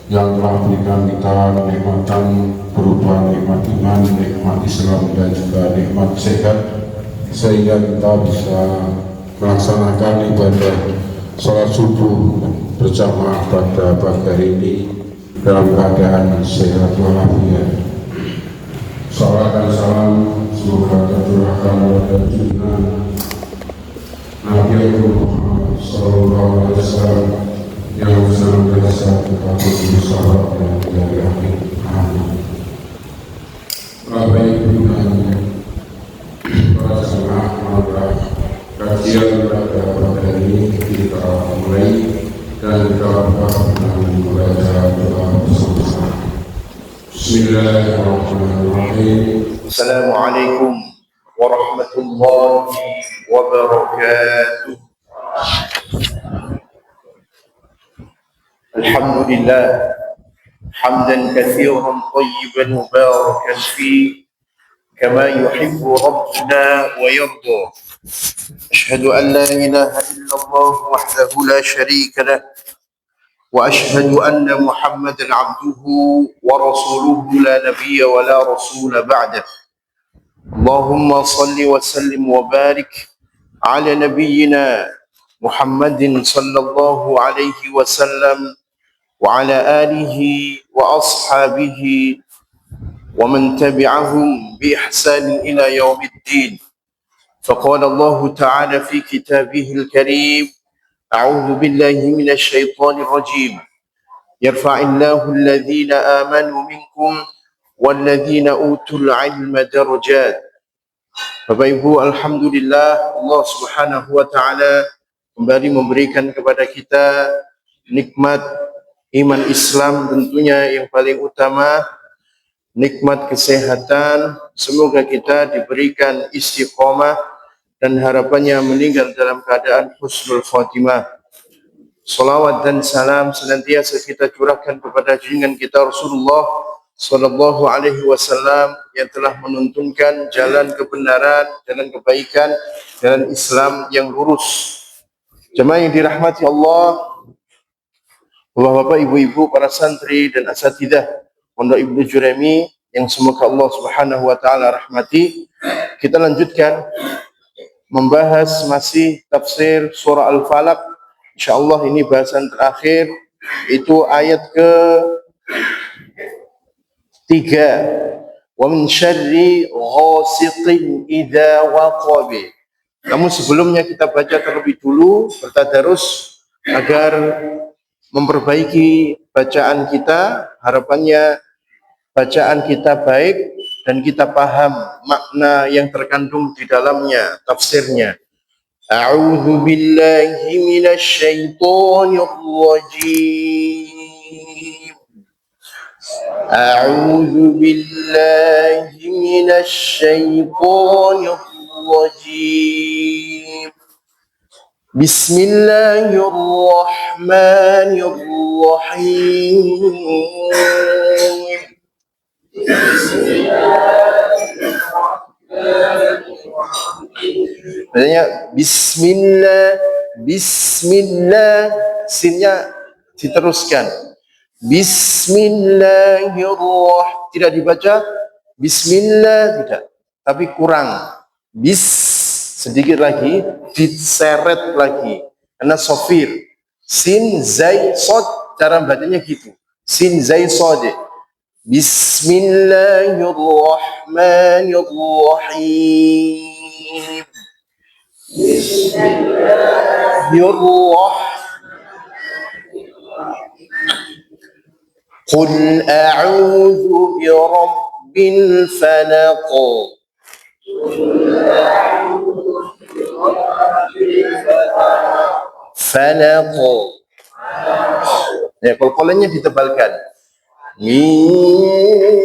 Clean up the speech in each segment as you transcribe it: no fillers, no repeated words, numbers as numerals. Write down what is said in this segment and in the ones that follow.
yang telah berikan kita kenikmatan berupa nikmat iman, nikmat Islam, dan juga nikmat sehat, sehingga kita bisa melaksanakan ibadah sholat subuh berjamaah pada pagi hari ini dalam keadaan sehat walafiat. Salam dan salam semoga tercurahkan pada junjungan Nabi Muhammad Sallallahu Alaihi Wasallam yang senantiasa kita berusaha dan dari akhir. Amin. Bapak Ibu dan para jemaah, marilah kajian pada pagi hari ini kita mulai dan kita buka dengan membaca doa bersama-sama. Bismillahirrahmanirrahim. Assalamualaikum warahmatullahi wabarakatuh. Alhamdulillah hamdan katsiran tayyiban mubarakan fi kama yuhibbu rabbuna wa yarda. Ashhadu an la ilaha illallah wahdahu la sharika lah وأشهد أن محمدا عبده ورسوله لا نبي ولا رسول بعده اللهم صل وسلم وبارك على نبينا محمد صلى الله عليه وسلم وعلى آله وأصحابه ومن تبعهم بإحسان إلى يوم الدين فقال الله تعالى في كتابه الكريم أعوذ بالله من الشيطان الرجيم يرفع الله الذين آمنوا منكم والذين أوتوا العلم درجات. Bapak Ibu, alhamdulillah Allah Subhanahu wa taala kembali memberikan kepada kita nikmat iman Islam, tentunya yang paling utama nikmat kesehatan. Semoga kita diberikan istiqomah dan harapannya meninggal dalam keadaan husnul khotimah. Salawat dan salam senantiasa kita curahkan kepada junjungan kita Rasulullah Sallallahu Alaihi Wasallam yang telah menuntunkan jalan kebenaran, jalan kebaikan, jalan Islam yang lurus. Jemaah yang dirahmati Allah, Bapak-bapak, ibu-ibu, para santri dan asatidzah Pondok Ibnu Juraimi yang semoga Allah Subhanahu wa taala rahmati. Kita lanjutkan membahas masih tafsir surah Al-Falaq. Insyaallah ini bahasan terakhir, itu ayat ke-3. Wa min syarri ghasiqin idza waqab. Namun sebelumnya kita baca terlebih dulu, bertadarus agar memperbaiki bacaan kita. Harapannya bacaan kita baik dan kita paham makna yang terkandung di dalamnya, tafsirnya. A'udzu billahi minasy syaithanir rajim. A'udzu billahi minasy syaithanir rajim. Bismillahirrahmanirrahim. Maksudnya bismillah, bismillah, sinnya diteruskan. Bismillahirrahmanirrahim. Tidak dibaca bismillah, tidak, tapi kurang. Bis sedikit lagi, diseret lagi. Karena sofir. Sin zai sod, cara bacanya gitu. Sin zai sod. Bismillahirrahmanirrahim. Bismillahirrahmanirrahim. Qul a'udzu birabbil falaq. Falaq. Ya, kolkolanya ditebalkan. Min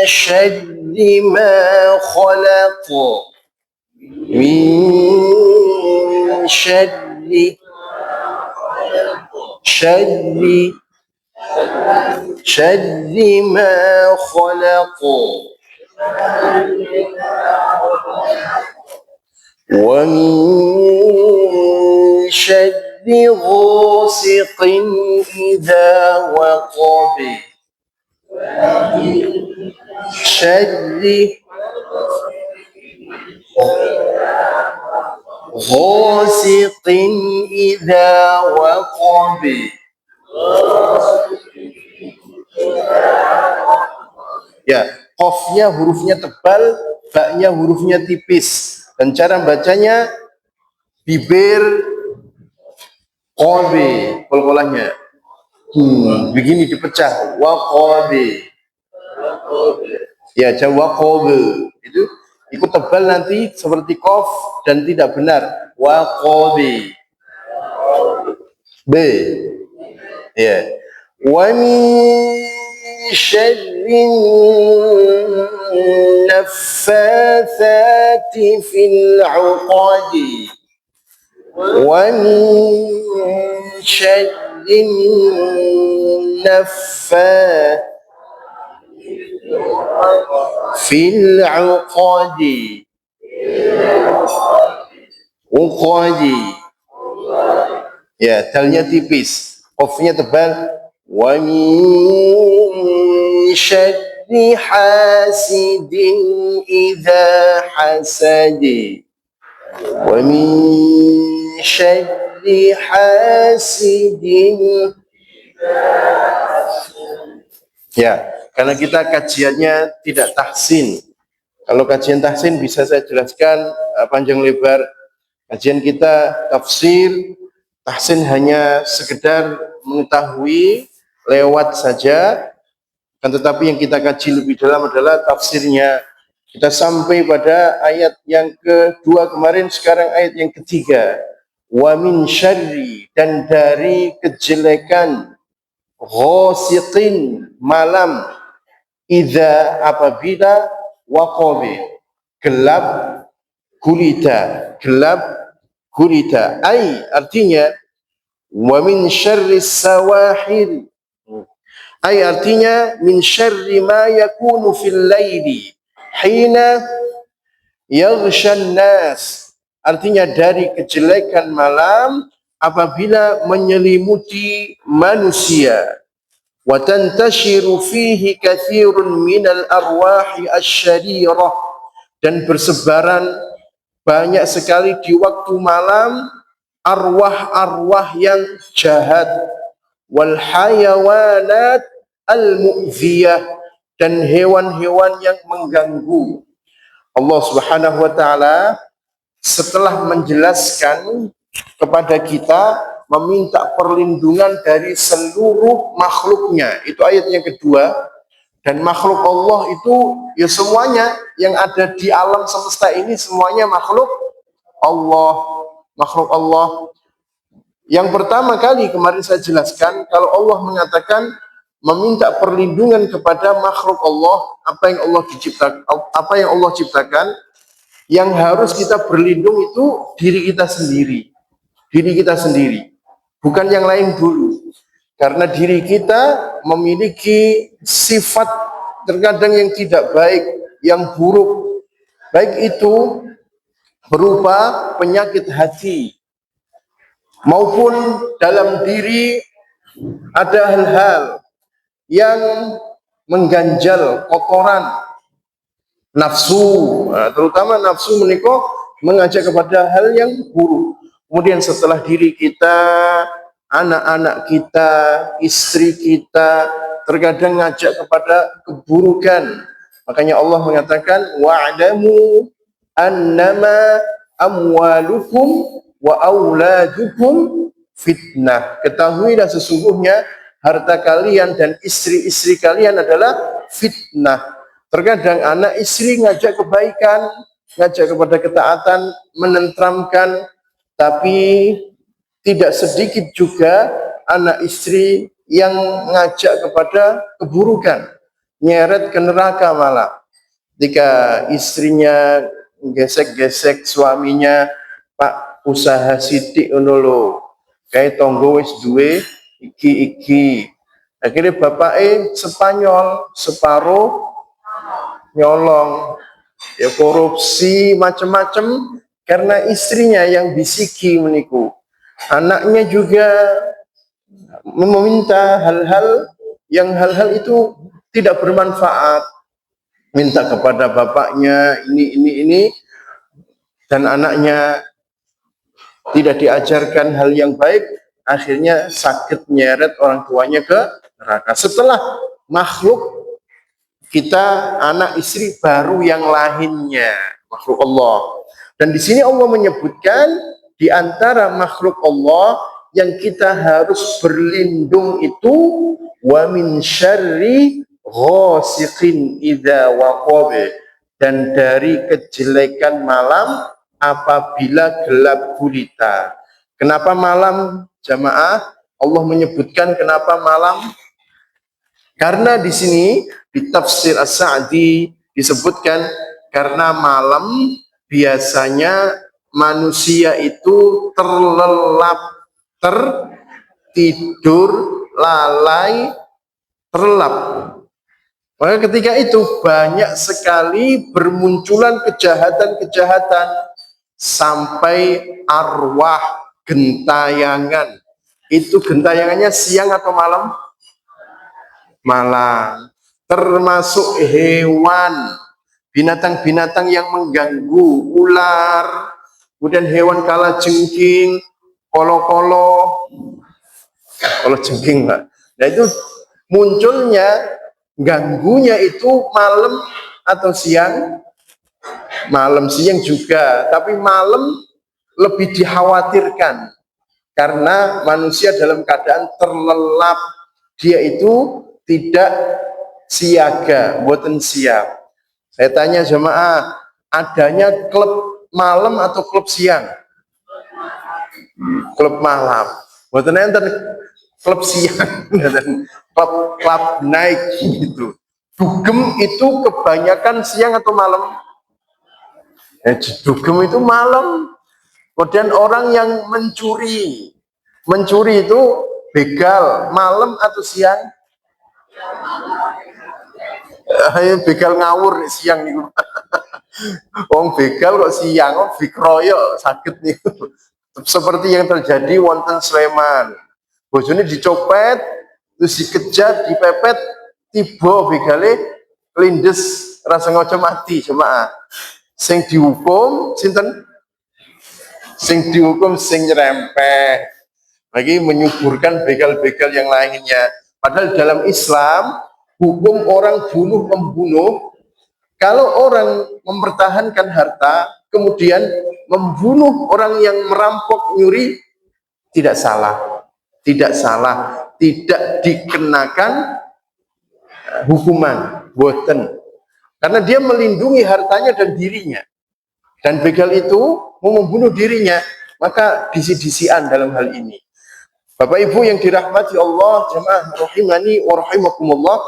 syarri ma khalaq. Min syarri ma khalaq. Wa min syarri غاسق إذا وقب شر غاسق إذا وقب. Ya, qafnya hurufnya tebal, ba-nya hurufnya tipis. Dan cara bacanya bibir qabi, qalqalahnya. Begini dipecah, waqabi. Ya, jawa qabi. Itu ikut tebal nanti seperti qaf dan tidak benar. Waqabi. B. Ya. Wa min syarrin naffatsati fil 'uqadi. Wa min syarrin fil 'uqadi. Uqadi. Ya, dalnya tipis, qafnya tebal. Wa min syarri hasidin idza hasadi. Wa min syarri hasidin. Ya, karena kita kajiannya tidak tahsin. Kalau kajian tahsin bisa saya jelaskan panjang lebar. Kajian kita tafsir, tahsin hanya sekedar mengetahui lewat saja. Kan tetapi yang kita kaji lebih dalam adalah tafsirnya. Kita sampai pada ayat yang kedua kemarin, sekarang ayat yang ketiga. Wa min syarri, dan dari kejelekan, ghasiqin, malam, idza, apabila, waqabi, gelap gulita, gelap gulita. Ai, artinya wa min syarri sawahil. Ai, artinya min syarri ma yakunu fil laili hina yaghshan nas. Artinya dari kejelekan malam apabila menyelimuti manusia. Wa tantashiru fihi katsirun minal arwahi asyarirah, dan bersebaran banyak sekali di waktu malam arwah-arwah yang jahat, wal hayawanat al mu'ziyah, dan hewan-hewan yang mengganggu. Allah Subhanahu wa taala setelah menjelaskan kepada kita, meminta perlindungan dari seluruh makhluknya. Itu ayat yang kedua. Dan makhluk Allah itu ya semuanya yang ada di alam semesta ini semuanya makhluk Allah. Makhluk Allah. Yang pertama kali kemarin saya jelaskan, kalau Allah mengatakan meminta perlindungan kepada makhluk Allah, apa yang Allah ciptakan, yang harus kita berlindung itu diri kita sendiri. Diri kita sendiri. Bukan yang lain dulu. Karena diri kita memiliki sifat terkadang yang tidak baik, yang buruk. Baik itu berupa penyakit hati, maupun dalam diri ada hal-hal yang mengganjal, kotoran, nafsu. Nah, terutama nafsu menikah mengajak kepada hal yang buruk. Kemudian setelah diri kita, anak-anak kita, istri kita terkadang ngajak kepada keburukan. Makanya Allah mengatakan wa'lamu annama amwalukum wa auladukum fitnah. Ketahuilah sesungguhnya harta kalian dan istri-istri kalian adalah fitnah. Terkadang anak istri ngajak kebaikan, ngajak kepada ketaatan, menentramkan, tapi tidak sedikit juga anak istri yang ngajak kepada keburukan, nyeret ke neraka malah. Ketika istrinya gesek-gesek suaminya, Pak usaha sidik ngono lho, kayak tonggo wis duwe iki. Akhirnya bapaknya Spanyol, separuh nyolong, ya korupsi macam-macam karena istrinya yang bisiki meniku. Anaknya juga meminta hal-hal itu tidak bermanfaat, minta kepada bapaknya ini, dan anaknya tidak diajarkan hal yang baik, akhirnya sakit nyeret orang tuanya ke neraka. Setelah makhluk kita, anak istri baru yang lainnya, makhluk Allah. Dan di sini Allah menyebutkan di antara makhluk Allah yang kita harus berlindung itu wa min syarri ghasiqin idza waqab, dan dari kejelekan malam apabila gelap gulita. Kenapa malam, jamaah? Allah menyebutkan kenapa malam? Karena di sini di tafsir As-Sa'di disebutkan karena malam biasanya manusia itu terlelap, tertidur, lalai, terlelap. Maka ketika itu banyak sekali bermunculan kejahatan-kejahatan sampai arwah gentayangan. Itu gentayangannya siang atau malam? Malam. Termasuk hewan, binatang-binatang yang mengganggu, ular, kemudian hewan kalajengking, kolo-kolo jengking, Pak. Nah itu munculnya, ganggunya itu malam atau siang? Malam, siang juga, tapi malam lebih dikhawatirkan karena manusia dalam keadaan terlelap, dia itu tidak siaga, buatan siap. Saya tanya jemaah, adanya klub malam atau klub siang? Klub malam. Buatan enten klub siang, klub naik gitu. Dugem itu kebanyakan siang atau malam? Dugem itu malam. Kemudian orang yang mencuri itu begal malam atau siang? Begal ngawur siang nih. Wong begal kok siang, kok dikeroyok sakit nih. Seperti yang terjadi wonten Sleman. Bojone dicopet, terus dikejar, dipepet, tiba begale lindes rasa ngoco mati jemaah. Sing dihukum sinten? Sing dihukum sing nyerempet. Lagi menyuburkan begal-begal yang lainnya. Padahal dalam Islam hukum orang membunuh, kalau orang mempertahankan harta kemudian membunuh orang yang merampok nyuri, tidak salah, tidak dikenakan hukuman, boten, karena dia melindungi hartanya dan dirinya. Dan begal itu mau membunuh dirinya, maka disi-disian dalam hal ini. Bapak Ibu yang dirahmati Allah, jemaah rahimani wa rahimakumullah,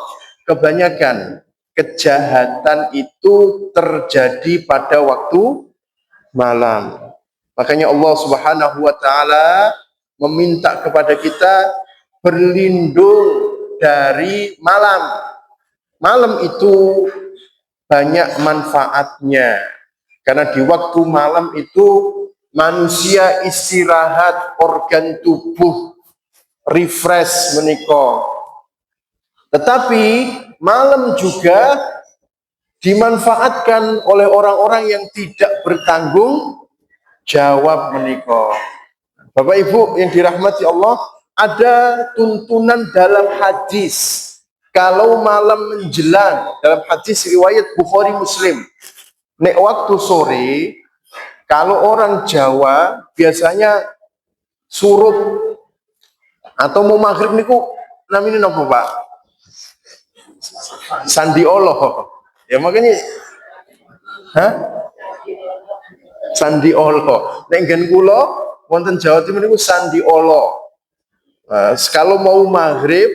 kebanyakan kejahatan itu terjadi pada waktu malam. Makanya Allah Subhanahu wa taala meminta kepada kita berlindung dari malam. Malam itu banyak manfaatnya. Karena di waktu malam itu manusia istirahat, organ tubuh refresh menika. Tetapi malam juga dimanfaatkan oleh orang-orang yang tidak bertanggung jawab menika. Bapak Ibu yang dirahmati Allah, ada tuntunan dalam hadis kalau malam menjelang, dalam hadis riwayat Bukhari Muslim, nek waktu sore, kalau orang Jawa biasanya surut atau mau maghrib niku namanya napa Pak? Sandiolo. Ya makanya Sandiolo. Nek nggen kula wonten Jawa Timur niku Sandiolo. Kalau mau maghrib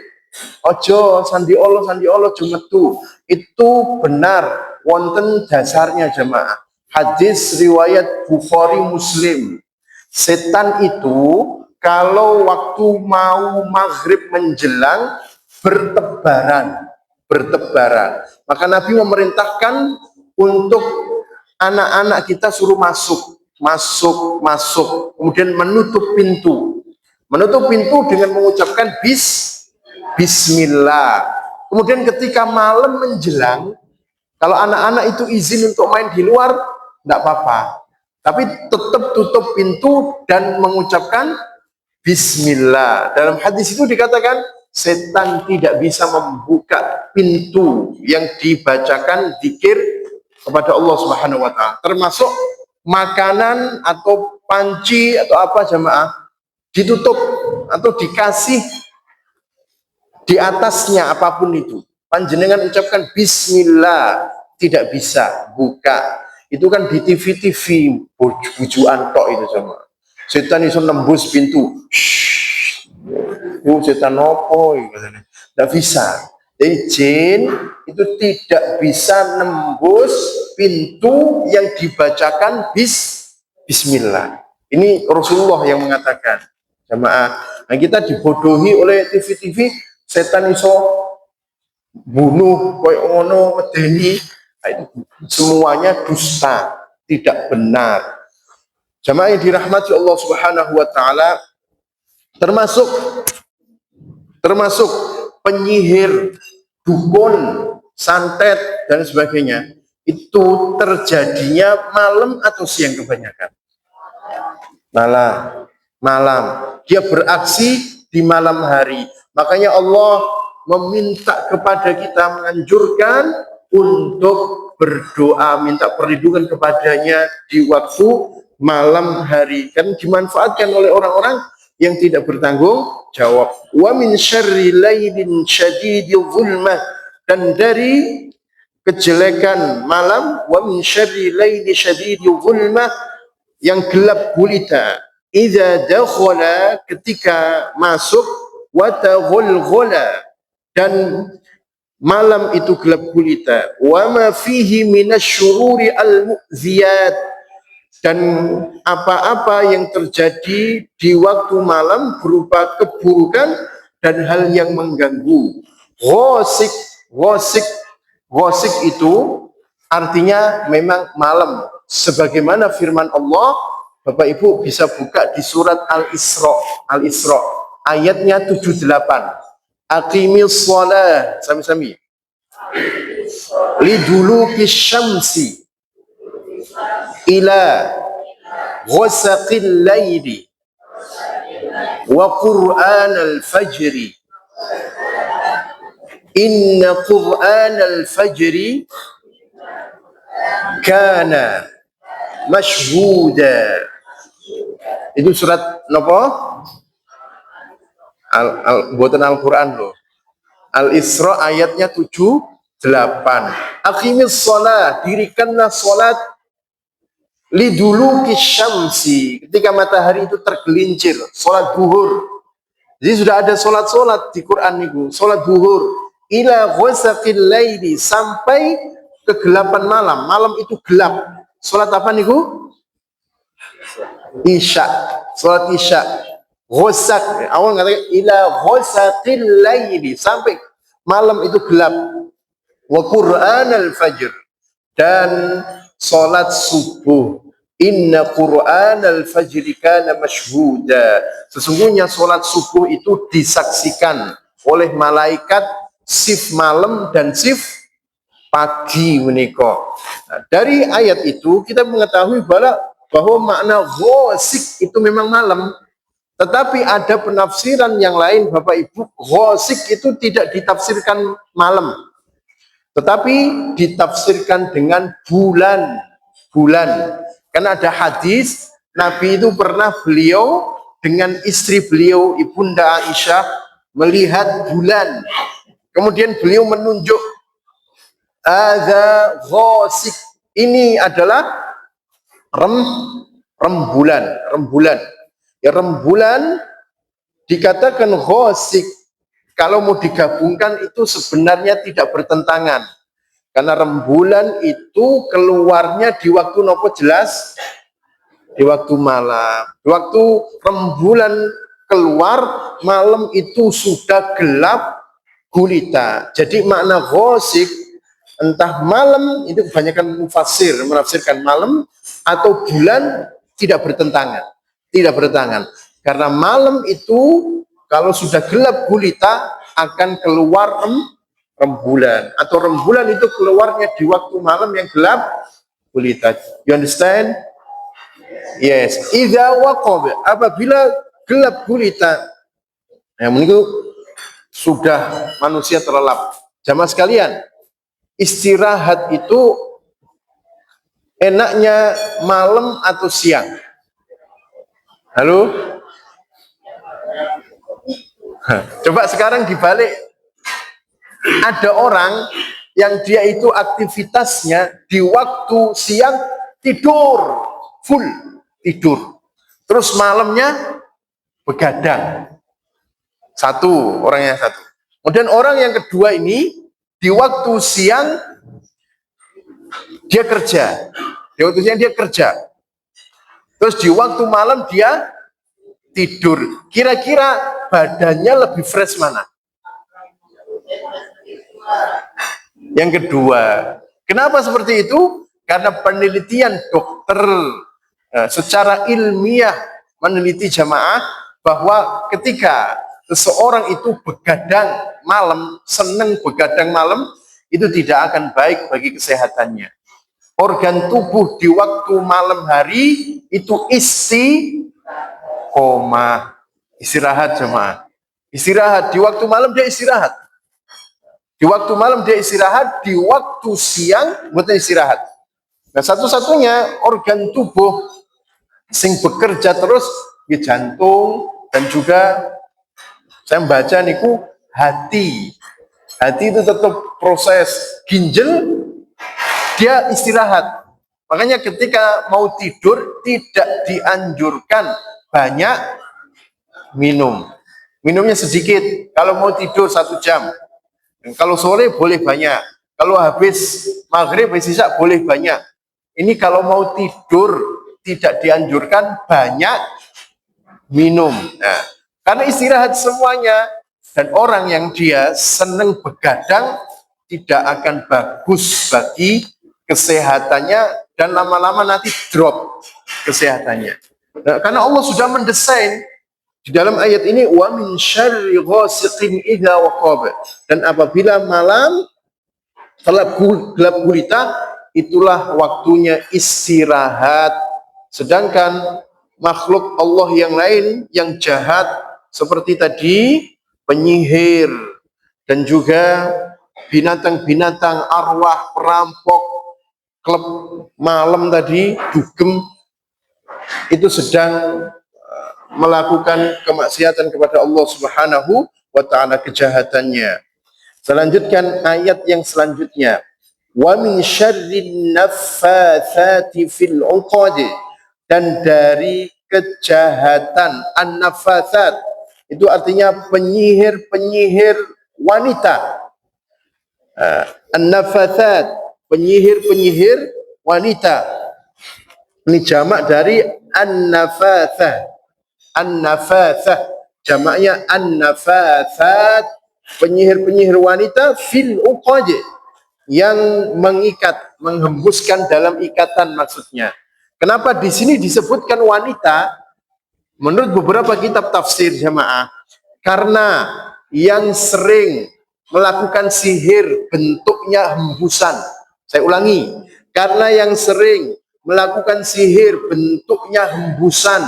ojo Sandiolo jumetu. Itu benar wonten dasarnya jemaah. Hadis riwayat Bukhari Muslim. Setan itu kalau waktu mau maghrib menjelang bertebaran. Maka Nabi memerintahkan untuk anak-anak kita suruh masuk masuk, kemudian menutup pintu. Menutup pintu dengan mengucapkan bismillah. Kemudian ketika malam menjelang, kalau anak-anak itu izin untuk main di luar, tidak apa-apa. Tapi tetap tutup pintu dan mengucapkan bismillah. Dalam hadis itu dikatakan, setan tidak bisa membuka pintu yang dibacakan zikir kepada Allah Subhanahu wa taala. Termasuk makanan atau panci atau apa jamaah ditutup atau dikasih di atasnya apapun itu. Panjenengan ucapkan bismillah, tidak bisa buka. Itu kan di TV-TV bujuan tok itu jamaah. Setan iso nembus pintu. Setan opo katanya. Tidak bisa. Jadi jin itu tidak bisa nembus pintu yang dibacakan bismillah. Ini Rasulullah yang mengatakan. Jamaah. Nah, kita dibodohi oleh TV-TV, setan iso bunuh koyo ngono medeni. Semuanya dusta, tidak benar. Jamaah yang dirahmati Allah Subhanahu wa taala, termasuk penyihir, dukun, santet dan sebagainya, itu terjadinya malam atau siang kebanyakan? Malam. Dia beraksi di malam hari. Makanya Allah meminta kepada kita, menganjurkan untuk berdoa, minta perlindungan kepadanya di waktu malam hari. Kan dimanfaatkan oleh orang-orang yang tidak bertanggung jawab. Wa min syarri lailin syadidil zulmah, dan dari kejelekan malam, wa min syarri laili syadidil zulmah, yang gelap gulita, idza dakhala, ketika masuk, wa taghulghula, dan malam itu gelap gulita, wa ma fihi minasyururi al-mu'ziyat, dan apa-apa yang terjadi di waktu malam berupa keburukan dan hal yang mengganggu. Ghosik itu artinya memang malam. Sebagaimana firman Allah, Bapak Ibu bisa buka di surat Al-Isra ayatnya 78. Aqimis shalah, sami-sami. Liduluki syamsi ila ghasaqil laili wa qur'an al-fajri inna qur'an al-fajri kana mashhuda. Itu surat napa? Buatan Al-Quran loh. Al-Isra ayatnya 78. Aqimis shalah, dirikanlah salat, liduluki syamsi, ketika matahari itu tergelincir, salat duhur. Jadi sudah ada salat-salat di Quran itu, salat duhur, ila ghasaqil laili, sampai kegelapan malam. Malam itu gelap. Salat apa niku? Isya. Salat Isya. Ghasaq, awal katakan ila ghasaqil laili, sampai malam itu gelap. Wa Qur'an al-fajr, dan salat subuh. Inna Qur'an al-fajri kana mashhuda, sesungguhnya salat subuh itu disaksikan oleh malaikat shift malam dan shift pagi menika. Nah, dari ayat itu kita mengetahui bahwa makna ghasik itu memang malam. Tetapi ada penafsiran yang lain, Bapak Ibu. Ghasik itu tidak ditafsirkan malam, tetapi ditafsirkan dengan bulan. Karena ada hadis, Nabi itu pernah beliau dengan istri beliau, Ibunda Aisyah, melihat bulan. Kemudian beliau menunjuk, ada ghasik, ini adalah rembulan. Ya, rembulan dikatakan ghasik, kalau mau digabungkan itu sebenarnya tidak bertentangan. Karena rembulan itu keluarnya di waktu nopo jelas? Di waktu malam. Di waktu rembulan keluar, malam itu sudah gelap gulita. Jadi makna ghasik, entah malam, itu kebanyakan mufassir menafsirkan malam, atau bulan, tidak bertentangan. Tidak bertentangan. Karena malam itu kalau sudah gelap gulita akan keluar rembulan. Atau rembulan itu keluarnya di waktu malam yang gelap gulita. You understand? Yes. Idza waqab, apabila gelap gulita, yang menunggu sudah manusia terlelap. Jamaah sekalian, istirahat itu enaknya malam atau siang? Halo? Coba sekarang dibalik. Ada orang yang dia itu aktivitasnya di waktu siang tidur, full tidur. Terus malamnya begadang. Satu, orang yang satu. Kemudian orang yang kedua ini di waktu siang dia kerja. Di waktu siang dia kerja. Terus di waktu malam dia tidur. Kira-kira badannya lebih fresh mana? Yang kedua. Kenapa seperti itu? Karena penelitian dokter secara ilmiah meneliti jamaah bahwa ketika seseorang itu begadang malam, senang begadang malam, itu tidak akan baik bagi kesehatannya. Organ tubuh di waktu malam hari itu istirahat jemaah. Istirahat, di waktu malam dia istirahat. Di waktu malam dia istirahat, di waktu siang buat istirahat. Nah, satu-satunya organ tubuh sing bekerja terus di jantung dan juga saya membaca niku hati. Hati itu tetap proses ginjal, dia istirahat. Makanya ketika mau tidur tidak dianjurkan banyak minum. Minumnya sedikit. Kalau mau tidur 1 jam. Kalau sore boleh banyak. Kalau habis maghrib, habis isya boleh banyak. Ini kalau mau tidur tidak dianjurkan banyak minum. Nah, karena istirahat semuanya, dan orang yang dia senang begadang tidak akan bagus bagi kesehatannya dan lama-lama nanti drop kesehatannya. Nah, karena Allah sudah mendesain di dalam ayat ini wa min syarri ghasiqin idza waqab, dan apabila malam gelap gulita itulah waktunya istirahat. Sedangkan makhluk Allah yang lain yang jahat seperti tadi penyihir dan juga binatang-binatang arwah perampok klub malam tadi dugem itu sedang melakukan kemaksiatan kepada Allah Subhanahu wa taala, kejahatannya. Selanjutkan ayat yang selanjutnya, wa min syarrin naffatsati fil 'uqad, dan dari kejahatan an-naffatsat itu artinya penyihir-penyihir wanita. An-naffatsat, penyihir-penyihir wanita. Ini jamak dari an-naffatsah. An-naffatsah jamaknya an-naffatsat, penyihir-penyihir wanita fil uqad, yang mengikat, menghembuskan dalam ikatan maksudnya. Kenapa di sini disebutkan wanita? Menurut beberapa kitab tafsir jamaah, karena yang sering melakukan sihir bentuknya hembusan. Saya ulangi, karena yang sering melakukan sihir bentuknya hembusan.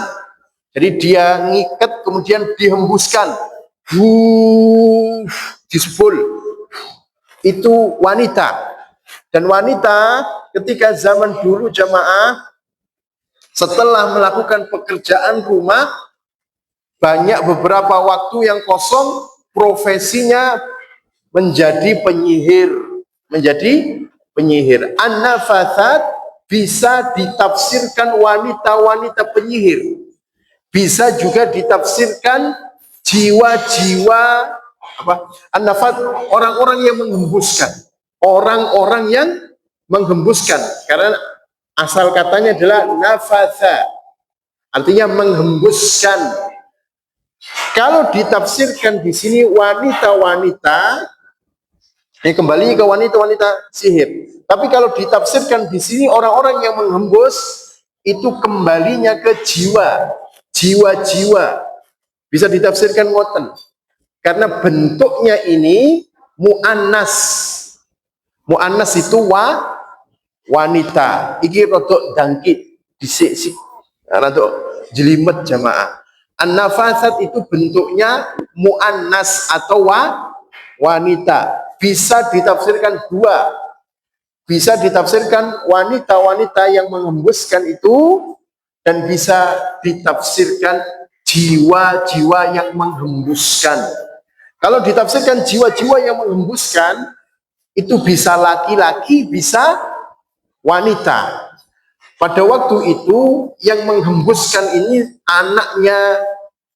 Jadi dia ngikat kemudian dihembuskan. Disebul. Itu wanita. Dan wanita ketika zaman dulu jamaah setelah melakukan pekerjaan rumah, banyak beberapa waktu yang kosong, profesinya menjadi penyihir. Menjadi penyihir. An-naffatsat bisa ditafsirkan wanita-wanita penyihir. Bisa juga ditafsirkan jiwa-jiwa an-nafat, orang-orang yang menghembuskan. Orang-orang yang menghembuskan. Karena asal katanya adalah nafatha, artinya menghembuskan. Kalau ditafsirkan di sini wanita-wanita, ini kembali ke wanita-wanita sihir. Tapi kalau ditafsirkan di sini orang-orang yang menghembus, itu kembalinya ke jiwa, jiwa-jiwa. Bisa ditafsirkan ngoten. Karena bentuknya ini mu'annas. Mu'annas itu wanita. Iki rodok dangkit, disik-sik, rodok jelimet jamaah. An-nafasat itu bentuknya mu'annas atau wanita. Bisa ditafsirkan dua. Bisa ditafsirkan wanita-wanita yang menghembuskan itu, dan bisa ditafsirkan jiwa-jiwa yang menghembuskan. Kalau ditafsirkan jiwa-jiwa yang menghembuskan, itu bisa laki-laki, bisa wanita. Pada waktu itu yang menghembuskan ini anaknya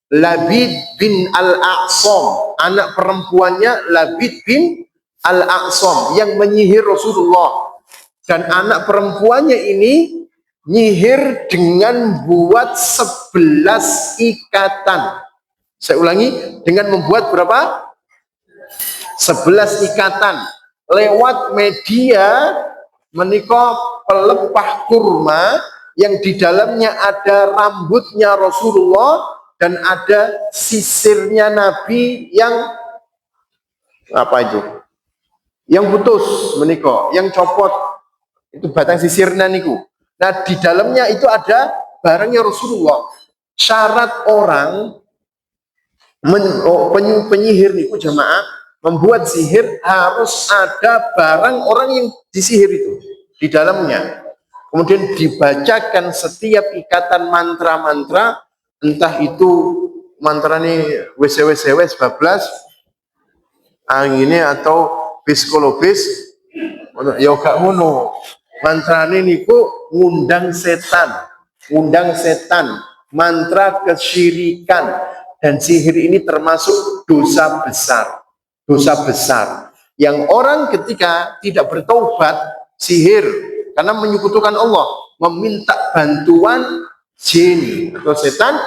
Labid bin Al-Aqsam, anak perempuannya Labid bin Al-Aqsam yang menyihir Rasulullah. Dan anak perempuannya ini nyihir dengan buat 11 ikatan. Saya ulangi, dengan membuat berapa? 11 ikatan lewat media menika pelepah kurma yang di dalamnya ada rambutnya Rasulullah dan ada sisirnya Nabi yang apa itu? Yang putus menika, yang copot itu batang sisirnya niku. Nah, di dalamnya itu ada barangnya Rasulullah. Syarat orang penyihir niku jamaah membuat sihir harus ada barang orang yang disihir itu di dalamnya. Kemudian dibacakan setiap ikatan mantra-mantra, entah itu mantra ini wes bablas anginnya atau psikologis ya gak ngono. Mantra ini niku ngundang setan, mantra kesyirikan, dan sihir ini termasuk dosa besar yang orang ketika tidak bertaubat sihir karena menyekutukan Allah, meminta bantuan jin atau setan,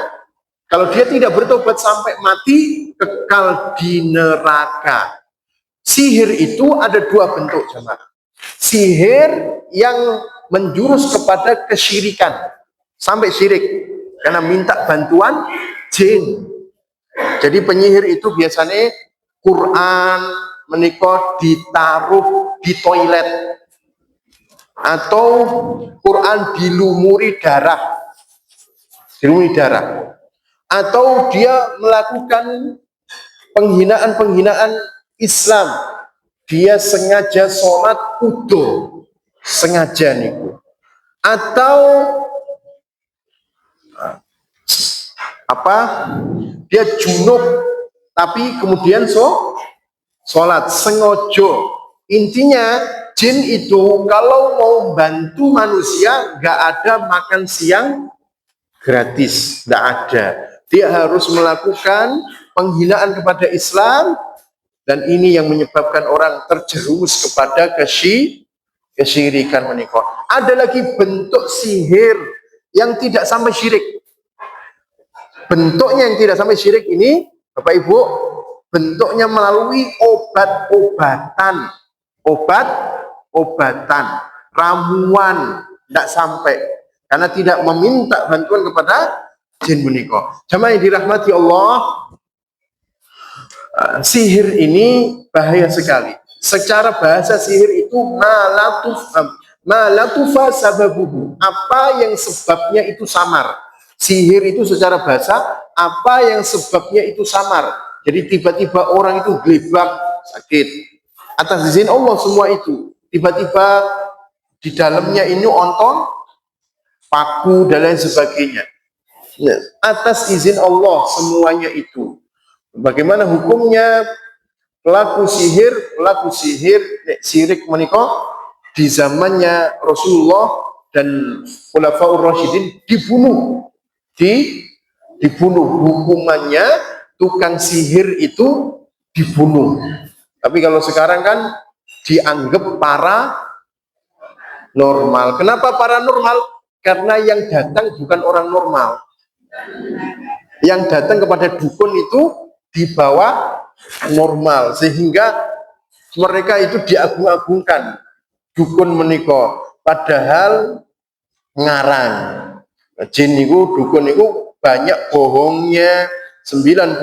kalau dia tidak bertobat sampai mati kekal di neraka. Sihir itu ada dua bentuk jemaah. Sihir yang menjurus kepada kesyirikan sampai syirik karena minta bantuan jin. Jadi penyihir itu biasanya Quran menika ditaruh di toilet atau Quran dilumuri darah, atau dia melakukan penghinaan Islam, dia sengaja sholat udo, sengaja niku, atau dia junub tapi kemudian sholat sengojo. Intinya jin itu kalau mau bantu manusia nggak ada makan siang gratis, nggak ada. Dia harus melakukan penghinaan kepada Islam, dan ini yang menyebabkan orang terjerumus kepada kesyirikan menikah. Ada lagi bentuk sihir yang tidak sampai syirik. Bentuknya yang tidak sampai syirik ini, Bapak Ibu, bentuknya melalui obat-obatan, ramuan, tidak sampai karena tidak meminta bantuan kepada jin menika. Jamaah yang dirahmati Allah, sihir ini bahaya sekali. Secara bahasa sihir itu malatufa sababuhu, apa yang sebabnya itu samar. Sihir itu secara bahasa apa yang sebabnya itu samar. Jadi tiba-tiba orang itu gelebak sakit atas izin Allah, semua itu tiba-tiba di dalamnya ini ontong, paku dan lain sebagainya, atas izin Allah semuanya itu. Bagaimana hukumnya pelaku sihir syirik menika di zamannya Rasulullah dan Khulafaur Rasyidin dibunuh. Hukumannya tukang sihir itu dibunuh. Tapi kalau sekarang kan dianggap paranormal. Kenapa paranormal? Karena yang datang bukan orang normal. Yang datang kepada dukun itu di bawah normal, sehingga mereka itu diagung-agungkan, dukun menika. Padahal ngarang. Jin niku, dukun niku banyak bohongnya, 99%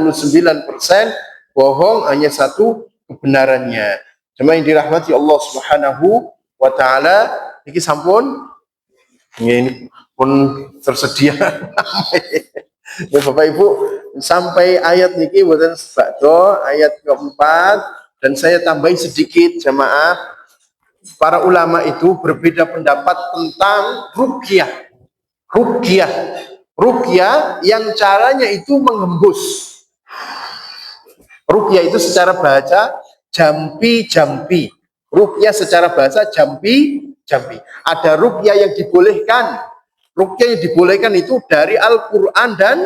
bohong, hanya satu kebenarannya. Cuma yang dirahmati Allah Subhanahu wa taala niki sampun ini pun tersedia. Ya Bapak Ibu, sampai ayat niki boten sebakdo, ayat keempat, dan saya tambahi sedikit jamaah. Para ulama itu berbeda pendapat tentang ruqyah. Ruqyah yang caranya itu menghembus. Ruqyah itu secara bahasa jampi-jampi. Ruqyah secara bahasa jampi-jampi. Ada ruqyah yang dibolehkan. Ruqyah yang dibolehkan itu dari Al-Quran dan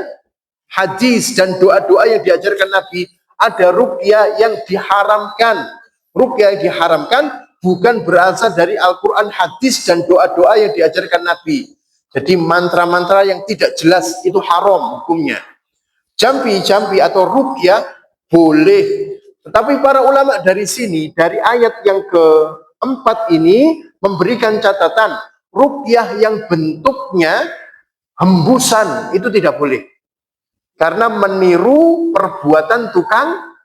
hadis dan doa-doa yang diajarkan Nabi. Ada ruqyah yang diharamkan. Ruqyah yang diharamkan bukan berasal dari Al-Quran, hadis dan doa-doa yang diajarkan Nabi. Jadi mantra-mantra yang tidak jelas itu haram hukumnya. Jampi-jampi atau ruqyah boleh. Tetapi para ulama dari sini, dari ayat yang keempat ini memberikan catatan, ruqyah yang bentuknya hembusan itu tidak boleh. Karena meniru perbuatan tukang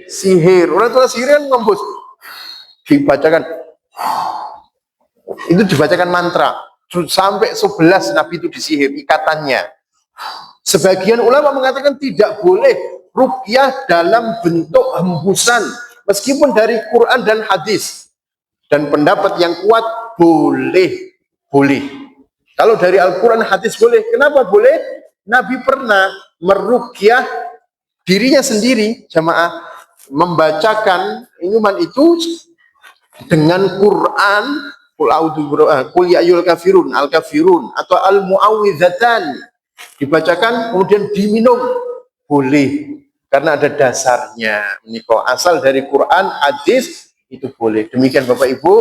sihir. Orang tukang sihir kan ngembus. Dibacakan. Itu dibacakan mantra. Sampai 11 Nabi itu disihir ikatannya. Sebagian ulama mengatakan tidak boleh ruqyah dalam bentuk hembusan, meskipun dari Quran dan hadis. Dan pendapat yang kuat boleh. Kalau dari Al-Quran hadis boleh. Kenapa boleh? Nabi pernah meruqyah dirinya sendiri, jamaah, membacakan minuman itu dengan Quran, Qul ya ayyuhal kafirun, al-kafirun atau al-mu'awwidzatan, dibacakan kemudian diminum, boleh karena ada dasarnya. Menika asal dari Quran, hadis itu boleh. Demikian Bapak Ibu,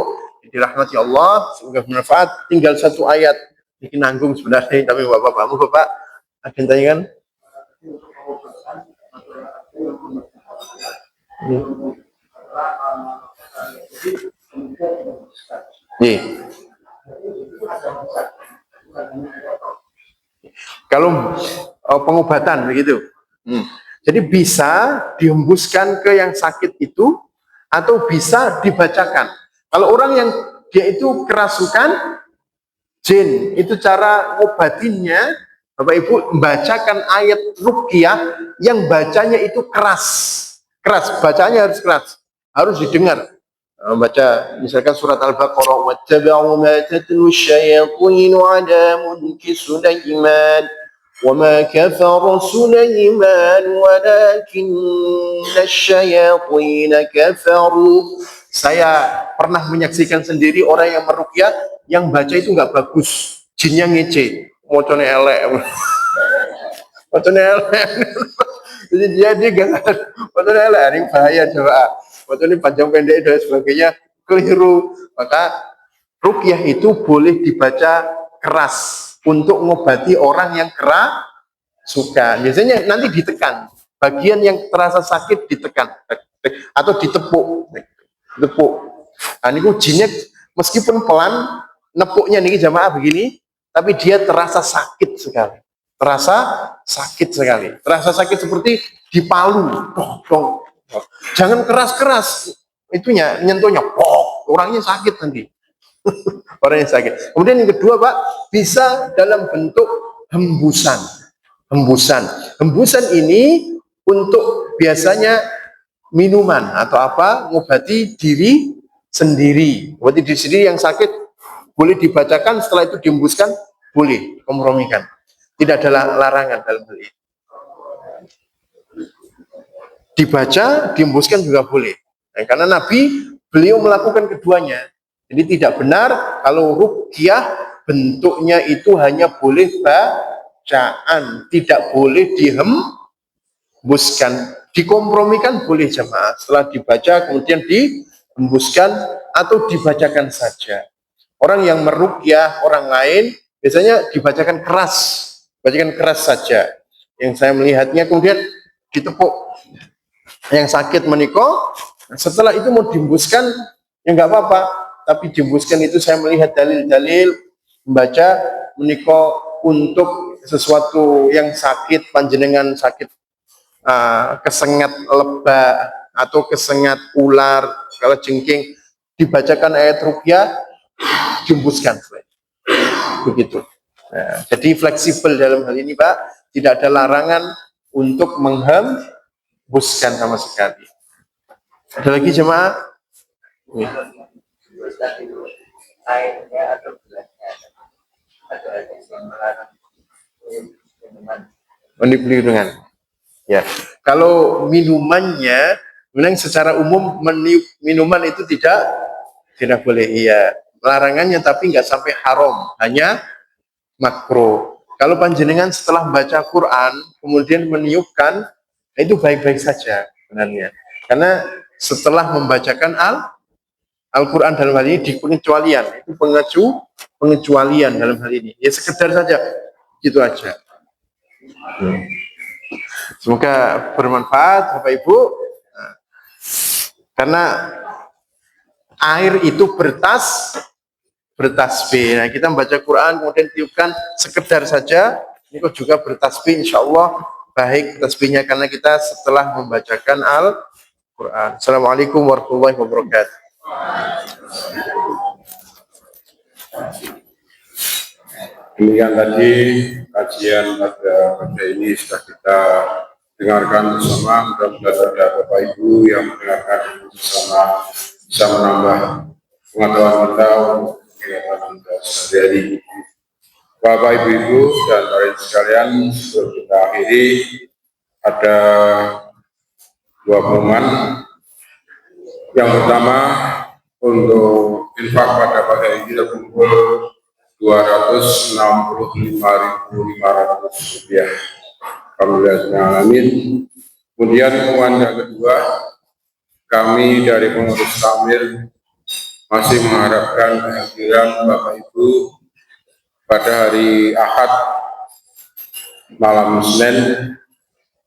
dirahmati Allah, semoga bermanfaat. Tinggal satu ayat ini nanggung sebenarnya, tapi Bapak-bapakmu Bapak akan tanyakan. Kalau pengobatan begitu, jadi bisa dihembuskan ke yang sakit itu atau bisa dibacakan. Kalau orang yang dia itu kerasukan jin, itu cara ngobatinnya, Bapak Ibu membacakan ayat ruqyah yang bacanya itu keras, bacanya harus keras, harus didengar. Baca misalkan surat Al-Baqarah, wattaba'u ma tatlu syayatin ala mulki Sulaiman wa ma kafara Sulaiman walakinna syayatin kafaru. Saya pernah menyaksikan sendiri orang yang meruqyah yang baca itu nggak bagus, jinnya ngece, mocone elek. Mocone elek. Jadi gak mocone elek, ini bahaya coba. Waktu ini panjang pendek dan sebagainya keliru. Maka ruqyah itu boleh dibaca keras untuk mengobati orang yang suka. Biasanya nanti ditekan, bagian yang terasa sakit ditekan atau ditepuk. Nah, ini jinnya meskipun pelan, nepuknya nih jamaah begini, tapi dia terasa sakit sekali. Terasa sakit seperti dipalu, dong. Jangan keras-keras, itunya nyentuhnya, orangnya sakit nanti. Orangnya sakit. Kemudian yang kedua Pak, bisa dalam bentuk hembusan. Hembusan ini untuk biasanya minuman atau apa, ngobati diri sendiri. Ngobati diri sendiri yang sakit boleh dibacakan, setelah itu dihembuskan, boleh kompromikan. Tidak ada larangan dalam hal ini. Dibaca, dihembuskan juga boleh. Nah, karena Nabi, beliau melakukan keduanya. Jadi tidak benar kalau ruqyah bentuknya itu hanya boleh bacaan, tidak boleh dihembuskan. Dikompromikan boleh jemaah. Setelah dibaca kemudian dihembuskan atau dibacakan saja. Orang yang meruqyah orang lain biasanya dibacakan keras saja. Yang saya melihatnya kemudian ditepuk. Yang sakit menikah, setelah itu mau dihembuskan, ya nggak apa-apa. Tapi dihembuskan itu saya melihat dalil-dalil membaca menika untuk sesuatu yang sakit, panjenengan sakit kesengat lebah atau kesengat ular, kalau jengking dibacakan ayat ruqyah, jembuskan begitu. Nah, jadi fleksibel dalam hal ini Pak, tidak ada larangan untuk menghembuskan sama sekali. Ada lagi jemaah? Airnya atau gelasnya ada yang melarang minuman. Ya, kalau minumannya, memang secara umum minuman itu tidak boleh. Iya, larangannya tapi nggak sampai haram, hanya makruh. Kalau panjenengan setelah baca Quran kemudian meniupkan, itu baik-baik saja sebenarnya. Karena setelah membacakan Al-Quran dalam hal ini di pengecualian, itu pengecualian dalam hal ini. Ya sekedar saja, gitu aja. Semoga bermanfaat Bapak Ibu. Karena air itu bertasbih. Nah, kita membaca Quran kemudian tiupkan sekedar saja, ini juga bertasbih, insya Allah baik tasbihnya karena kita setelah membacakan Al-Quran. Assalamualaikum warahmatullahi wabarakatuh. Demikian tadi kajian pada ini sudah kita dengarkan bersama. Mudah-mudahan ada Bapak Ibu yang mendengarkan bersama bisa menambah pengetahuan kita untuk kegiatan kita sehari-hari. Bapak Ibu dan para sekalian, sebelum kita akhiri ada dua pengumuman. Yang pertama, untuk infak pada pagi ini terkumpul Rp265.500. Alhamdulillah. Kemudian pengumuman yang kedua, kami dari pengurus takmir masih mengharapkan kehadiran Bapak Ibu pada hari Ahad malam Senin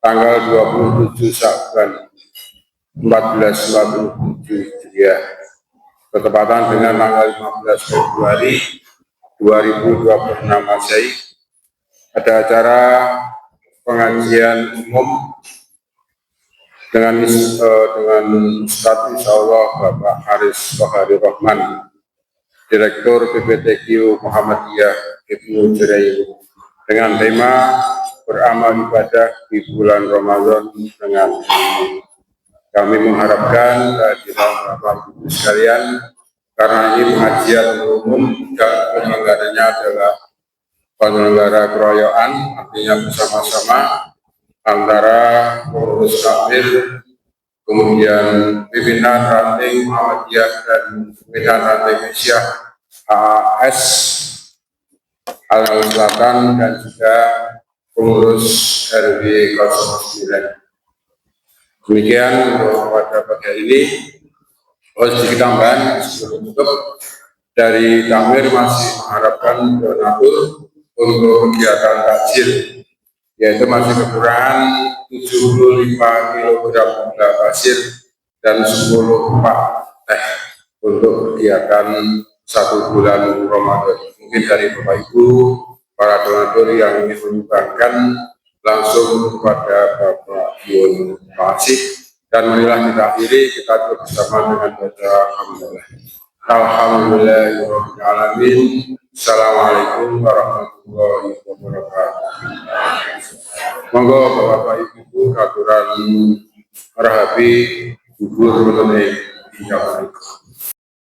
tanggal 27 Sya'ban 1447 Hijriah bertepatan dengan tanggal 15 Februari 2026 Masehi. Ada acara pengajian umum dengan Ustadz Insyaallah Bapak Haris Bahari Rahman, Direktur PPTQ Muhammadiyah Ibnu Jurayj, dengan tema beramal ibadah di bulan Ramadan dengan kami mengharapkan kehadiran Bapak Ibu sekalian, karena ini pengajian umum dan penyelenggaranya adalah penyelenggara keroyokan, artinya bersama-sama antara pengurus takmir, kemudian pimpinan ranting Muhammadiyah dan pimpinan ranting Syiah AAS Al Selatan dan juga pengurus RW 09. Demikian untuk pada pagi ini. Sedikit tambahan sebelum tutup, dari takmir masih mengharapkan donatur untuk kegiatan takjil, yaitu masih kekurangan 75 kg gula pasir dan 10 pak teh untuk kegiatan 1 bulan Ramadan. Mungkin dari Bapak Ibu, para donatur yang ingin menyumbangkan langsung kepada Bapak Yun Masih. Dan marilah kita akhiri, kita bersama dengan baca alhamdulillah. Alhamdulillahirrahmanirrahim. Assalamualaikum warahmatullahi wabarakatuh. Monggo Bapak Ibu aturan rahabi gugur mengenai